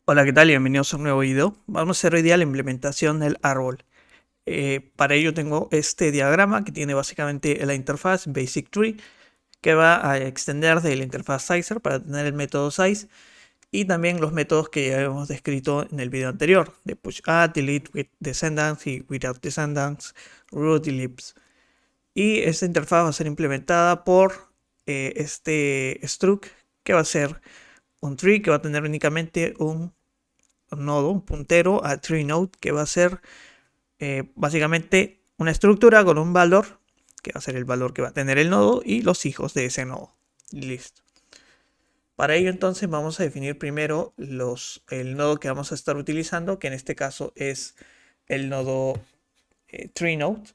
Hola, ¿qué tal? Bienvenidos a un nuevo video. Vamos a hacer hoy día la implementación del árbol. Para ello tengo este diagrama que tiene básicamente la interfaz Basic Tree, que va a extender de la interfaz Sizer para tener el método Size y también los métodos que ya hemos descrito en el video anterior, de push add, delete with descendants y without descendants, root y libs. Y esta interfaz va a ser implementada por este struct que va a ser un tree que va a tener únicamente un nodo, un puntero a tree node, que va a ser básicamente una estructura con un valor, que va a ser el valor que va a tener el nodo y los hijos de ese nodo. Listo. Para ello entonces vamos a definir primero el nodo que vamos a estar utilizando, que en este caso es el nodo tree node.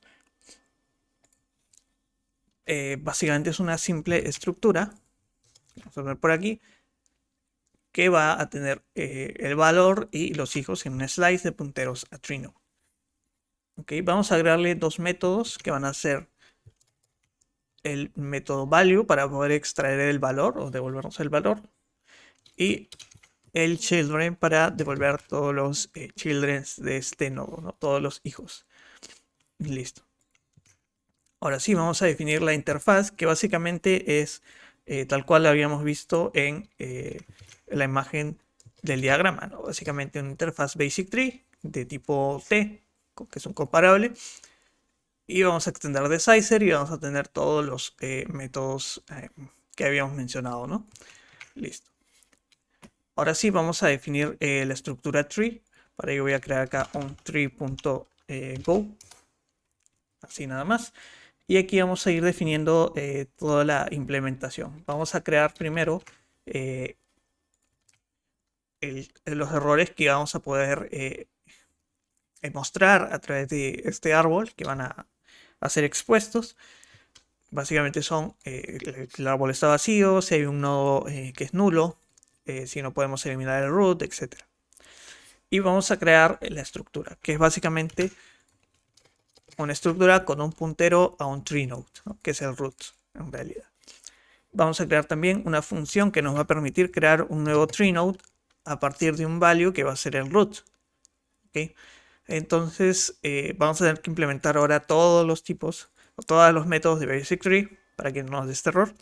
Básicamente es una simple estructura, vamos a ver por aquí, que va a tener el valor y los hijos en un slice de punteros a tree node. Okay, vamos a agregarle dos métodos que van a ser el método value para poder extraer el valor o devolvernos el valor y el children para devolver todos los children de este nodo, ¿no? Todos los hijos. Listo. Ahora sí, vamos a definir la interfaz, que básicamente es tal cual la habíamos visto en la imagen del diagrama, ¿no? Básicamente una interfaz basic tree de tipo T, que es un comparable. Y vamos a extender de sizer y vamos a tener todos los métodos que habíamos mencionado, ¿no? Listo. Ahora sí vamos a definir la estructura tree. Para ello voy a crear acá un tree.go. Así nada más. Y aquí vamos a ir definiendo toda la implementación. Vamos a crear primero los errores que vamos a poder mostrar a través de este árbol que van a ser expuestos. Básicamente son el árbol está vacío, si hay un nodo que es nulo, si no podemos eliminar el root, etc. Y vamos a crear la estructura, que es básicamente una estructura con un puntero a un tree node, ¿no? Que es el root en realidad. Vamos a crear también una función que nos va a permitir crear un nuevo tree node a partir de un value que va a ser el root. ¿Okay? Entonces vamos a tener que implementar ahora todos los tipos o todos los métodos de Basic Tree para que no nos dé este error.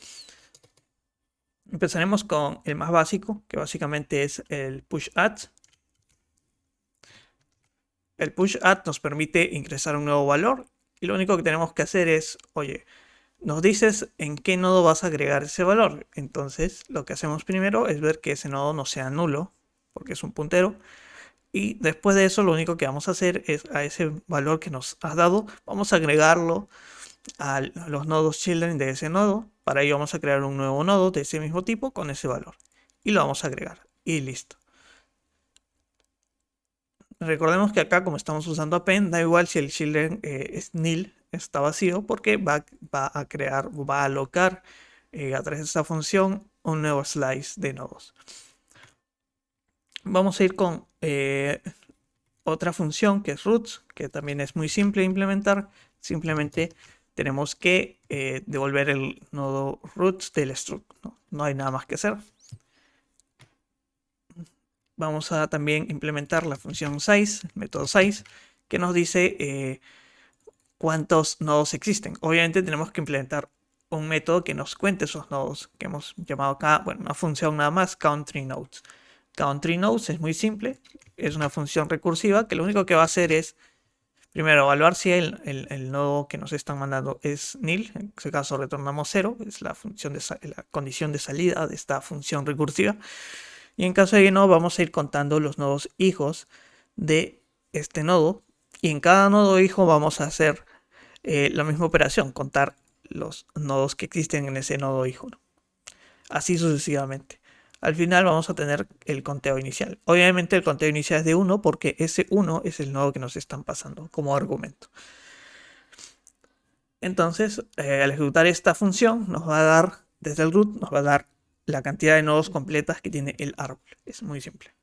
Empezaremos con el más básico, que básicamente es el push add. El push add nos permite ingresar un nuevo valor y lo único que tenemos que hacer es, oye, nos dices en qué nodo vas a agregar ese valor. Entonces lo que hacemos primero es ver que ese nodo no sea nulo, porque es un puntero. Y después de eso lo único que vamos a hacer es a ese valor que nos has dado, vamos a agregarlo a los nodos children de ese nodo. Para ello vamos a crear un nuevo nodo de ese mismo tipo con ese valor. Y lo vamos a agregar. Y listo. Recordemos que acá como estamos usando append, da igual si el children es nil, está vacío, porque va a crear, va a alocar a través de esta función un nuevo slice de nodos. Vamos a ir con otra función que es roots, que también es muy simple de implementar. Simplemente tenemos que devolver el nodo roots del struct. No hay nada más que hacer. Vamos a también implementar la función size, el método size, que nos dice cuántos nodos existen. Obviamente tenemos que implementar un método que nos cuente esos nodos, que hemos llamado acá, bueno, una función nada más, countryNodes. CountryNodes es muy simple, es una función recursiva que lo único que va a hacer es, primero, evaluar si el nodo que nos están mandando es nil, en ese caso retornamos 0, es la condición de salida de esta función recursiva. Y en caso de que no, vamos a ir contando los nodos hijos de este nodo. Y en cada nodo hijo vamos a hacer la misma operación, contar los nodos que existen en ese nodo hijo, ¿no? Así sucesivamente. Al final vamos a tener el conteo inicial. Obviamente el conteo inicial es de 1 porque ese 1 es el nodo que nos están pasando como argumento. Entonces, al ejecutar esta función, nos va a dar, desde el root, nos va a dar la cantidad de nodos completas que tiene el árbol. Es muy simple.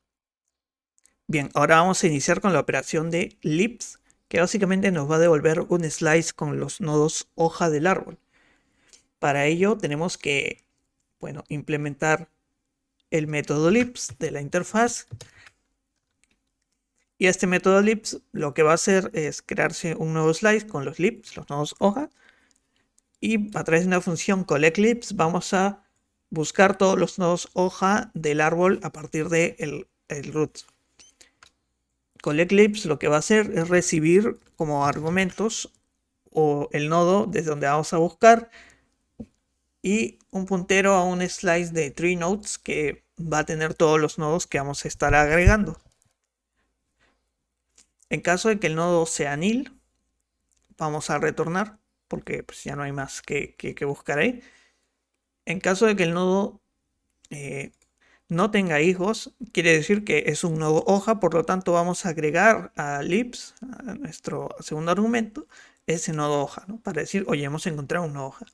Bien, ahora vamos a iniciar con la operación de libs, que básicamente nos va a devolver un slice con los nodos hoja del árbol. Para ello tenemos que, bueno, implementar el método libs de la interfaz Y este método lips lo que va a hacer es crearse un nuevo slice con los lips, los nodos hoja. Y a través de una función collectLips vamos a buscar todos los nodos hoja del árbol a partir del root. CollectLips lo que va a hacer es recibir como argumentos o el nodo desde donde vamos a buscar y un puntero a un slice de tree nodes que va a tener todos los nodos que vamos a estar agregando. En caso de que el nodo sea nil, vamos a retornar porque pues, ya no hay más que buscar ahí. En caso de que el nodo no tenga hijos, quiere decir que es un nodo hoja, por lo tanto vamos a agregar a lips, a nuestro segundo argumento, ese nodo hoja, ¿no? Para decir, oye, hemos encontrado un nodo hoja.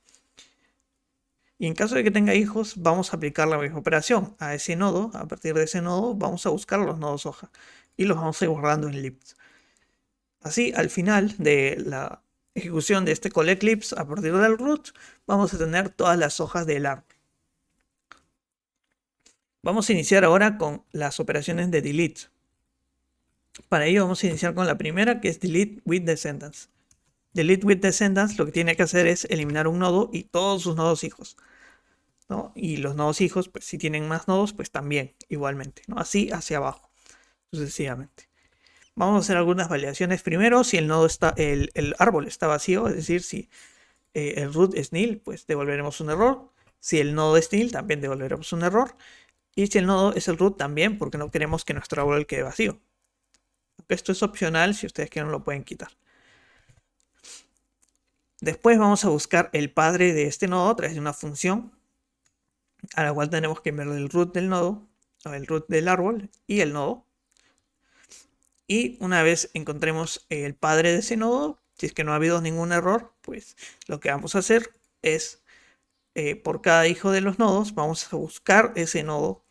Y en caso de que tenga hijos, vamos a aplicar la misma operación a ese nodo. A partir de ese nodo vamos a buscar los nodos hoja y los vamos a ir guardando en lips. Así, al final de la ejecución de este collectLips a partir del root, vamos a tener todas las hojas del árbol. Vamos a iniciar ahora con las operaciones de delete. Para ello vamos a iniciar con la primera, que es delete with descendants. Delete with descendants lo que tiene que hacer es eliminar un nodo y todos sus nodos hijos, ¿no? Y los nodos hijos, pues si tienen más nodos, pues también igualmente, ¿no? Así hacia abajo, sucesivamente. Vamos a hacer algunas validaciones primero. Si el nodo está, el árbol está vacío, es decir, si el root es nil, pues devolveremos un error. Si el nodo es nil, también devolveremos un error. Y si el nodo es el root, también, porque no queremos que nuestro árbol quede vacío. Esto es opcional, si ustedes quieren lo pueden quitar. Después vamos a buscar el padre de este nodo a través de una función a la cual tenemos que ver el root del nodo, o el root del árbol y el nodo. Y una vez encontremos el padre de ese nodo, si es que no ha habido ningún error, pues lo que vamos a hacer es, por cada hijo de los nodos, vamos a buscar ese nodo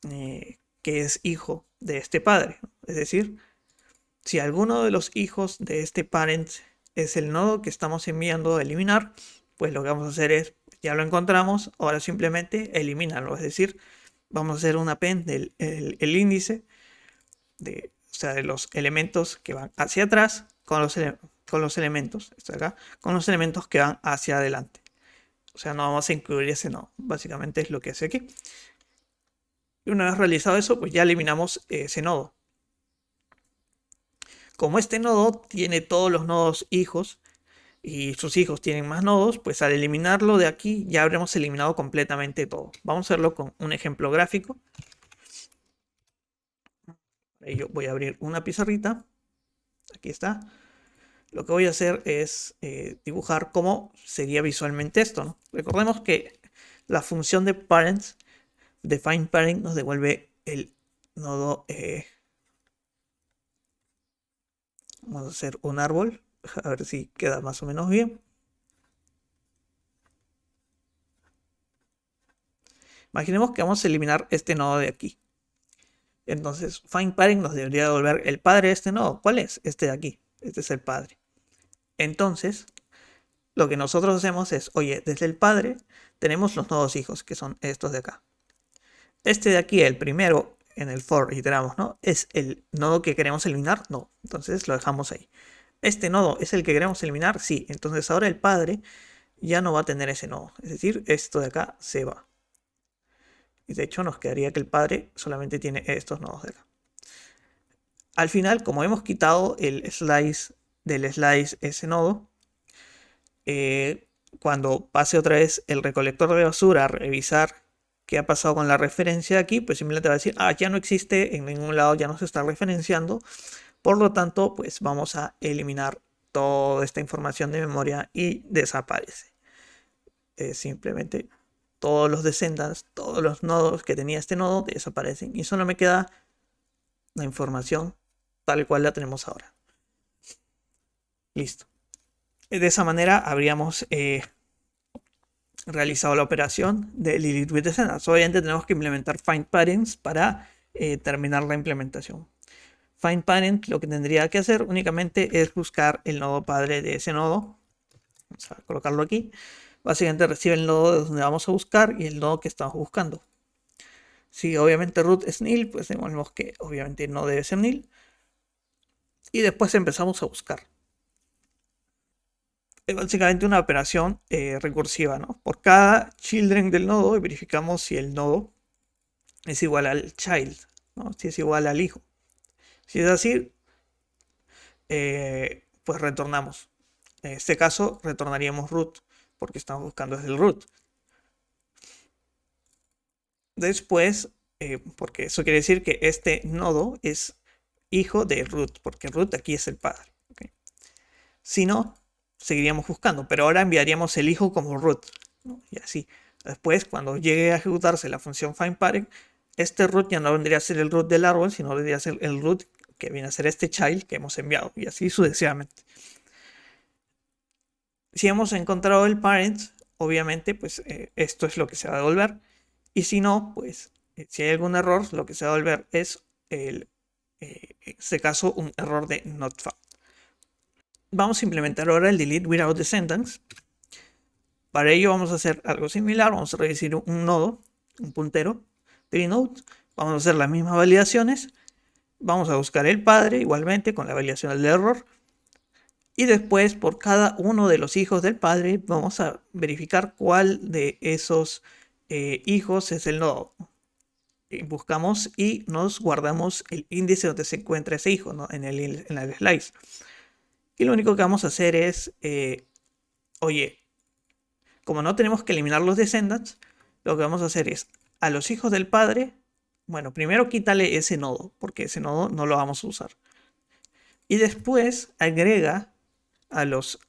que es hijo de este padre. Es decir, si alguno de los hijos de este parent es el nodo que estamos enviando a eliminar, pues lo que vamos a hacer es, ya lo encontramos, ahora simplemente eliminarlo. Es decir, vamos a hacer un append del el índice de, o sea, de los elementos que van hacia atrás con los elementos, esto de acá, con los elementos que van hacia adelante. O sea, no vamos a incluir ese nodo. Básicamente es lo que hace aquí. Y una vez realizado eso, pues ya eliminamos ese nodo. Como este nodo tiene todos los nodos hijos y sus hijos tienen más nodos, pues al eliminarlo de aquí ya habremos eliminado completamente todo. Vamos a hacerlo con un ejemplo gráfico. Yo voy a abrir una pizarrita. Aquí está. Lo que voy a hacer es dibujar cómo sería visualmente esto, ¿no? Recordemos que la función de parents, de find parent, nos devuelve el nodo. Vamos a hacer un árbol, a ver si queda más o menos bien. Imaginemos que vamos a eliminar este nodo de aquí. Entonces, find parent nos debería devolver el padre de este nodo. ¿Cuál es? Este de aquí. Este es el padre. Entonces, lo que nosotros hacemos es, oye, desde el padre tenemos los nodos hijos, que son estos de acá. Este de aquí, el primero, en el for iteramos, ¿no? ¿Es el nodo que queremos eliminar? No. Entonces lo dejamos ahí. ¿Este nodo es el que queremos eliminar? Sí. Entonces ahora el padre ya no va a tener ese nodo. Es decir, esto de acá se va. Y de hecho nos quedaría que el padre solamente tiene estos nodos de acá. Al final, como hemos quitado el slice del slice ese nodo, cuando pase otra vez el recolector de basura a revisar qué ha pasado con la referencia aquí, pues simplemente va a decir, ya no existe en ningún lado, ya no se está referenciando. Por lo tanto, pues vamos a eliminar toda esta información de memoria y desaparece. Simplemente todos los descendants, todos los nodos que tenía este nodo desaparecen y solo me queda la información tal cual la tenemos ahora. Listo. De esa manera habríamos realizado la operación de delete with descendants. Obviamente tenemos que implementar find parents para terminar la implementación. Find parent lo que tendría que hacer únicamente es buscar el nodo padre de ese nodo. Vamos a colocarlo aquí. Básicamente recibe el nodo de donde vamos a buscar y el nodo que estamos buscando. Si obviamente root es nil, pues devolvemos que obviamente no debe ser nil. y después empezamos a buscar. Es básicamente una operación recursiva, ¿no? Por cada children del nodo verificamos si el nodo es igual al child, ¿no? Si es igual al hijo. Si es así, pues retornamos. En este caso retornaríamos root, porque estamos buscando desde el root. Después, porque eso quiere decir que este nodo es hijo de root, porque root aquí es el padre. ¿Okay? Si no, seguiríamos buscando, pero ahora enviaríamos el hijo como root, ¿no? Y así. Después, cuando llegue a ejecutarse la función findParent, este root ya no vendría a ser el root del árbol, sino vendría a ser el root que viene a ser este child que hemos enviado, y así sucesivamente. Si hemos encontrado el parent, obviamente, pues esto es lo que se va a devolver. Y si no, pues si hay algún error, lo que se va a devolver es, en este caso, un error de not found. Vamos a implementar ahora el delete without descendants. Para ello vamos a hacer algo similar. Vamos a reducir un nodo, un puntero, tree-node. Vamos a hacer las mismas validaciones. Vamos a buscar el padre, igualmente, con la validación del error. Y después, por cada uno de los hijos del padre, vamos a verificar cuál de esos hijos es el nodo. Buscamos y nos guardamos el índice donde se encuentra ese hijo, ¿no? en el slice. Y lo único que vamos a hacer es, oye, como no tenemos que eliminar los descendants, lo que vamos a hacer es, a los hijos del padre, bueno, primero quítale ese nodo, porque ese nodo no lo vamos a usar. Y después agrega a los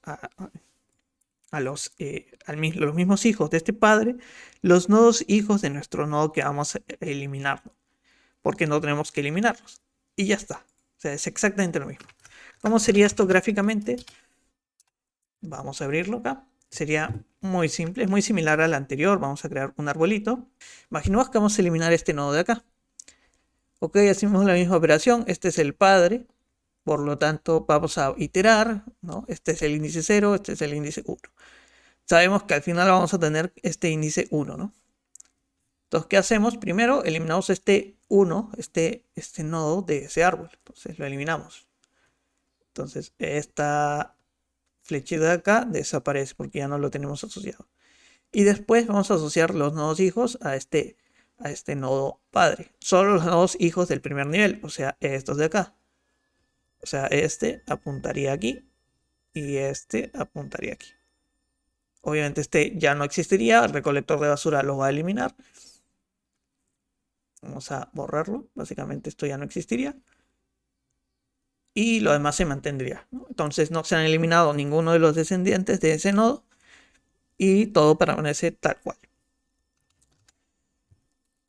mismos hijos de este padre, los nodos hijos de nuestro nodo que vamos a eliminar, porque no tenemos que eliminarlos. Y ya está. O sea, es exactamente lo mismo. ¿Cómo sería esto gráficamente? Vamos a abrirlo acá. Sería muy simple, es muy similar al anterior. Vamos a crear un arbolito. Imaginemos que vamos a eliminar este nodo de acá. Ok, hacemos la misma operación. Este es el padre. Por lo tanto, vamos a iterar, ¿no? Este es el índice 0, este es el índice 1. Sabemos que al final vamos a tener este índice 1, ¿no? Entonces, ¿qué hacemos? Primero, eliminamos este 1, este nodo de ese árbol. Entonces, lo eliminamos. Entonces, esta flechita de acá desaparece porque ya no lo tenemos asociado. Y después vamos a asociar los nodos hijos a este nodo padre. Solo los nodos hijos del primer nivel, o sea, estos de acá. O sea, este apuntaría aquí y este apuntaría aquí. Obviamente este ya no existiría, el recolector de basura lo va a eliminar. Vamos a borrarlo, básicamente esto ya no existiría. Y lo demás se mantendría, ¿no? Entonces no se han eliminado ninguno de los descendientes de ese nodo y todo permanece tal cual.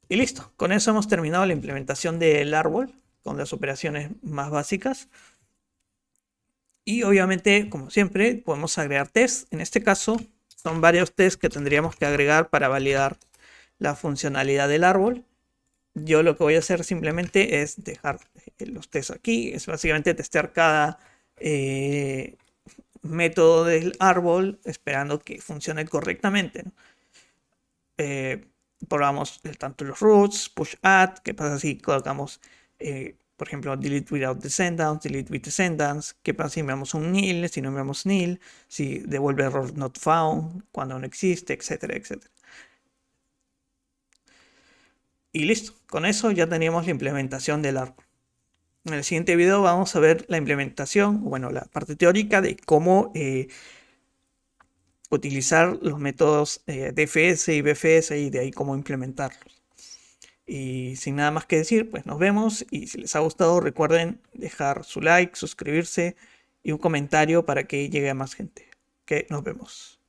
Y listo, con eso hemos terminado la implementación del árbol con las operaciones más básicas. Y obviamente, como siempre, podemos agregar tests. En este caso, son varios tests que tendríamos que agregar para validar la funcionalidad del árbol. Yo lo que voy a hacer simplemente es dejar los tests aquí. Es básicamente testear cada método del árbol esperando que funcione correctamente, ¿no? Probamos tanto los roots, push add, qué pasa si colocamos, por ejemplo, delete without descendants, delete with descendants, qué pasa si enviamos un nil, si no enviamos nil, si devuelve error not found, cuando no existe, etcétera, etcétera. Y listo, con eso ya teníamos la implementación del árbol. En el siguiente video vamos a ver la implementación, bueno, la parte teórica de cómo utilizar los métodos DFS y BFS y de ahí cómo implementarlos. Y sin nada más que decir, pues nos vemos y si les ha gustado recuerden dejar su like, suscribirse y un comentario para que llegue a más gente. Que nos vemos.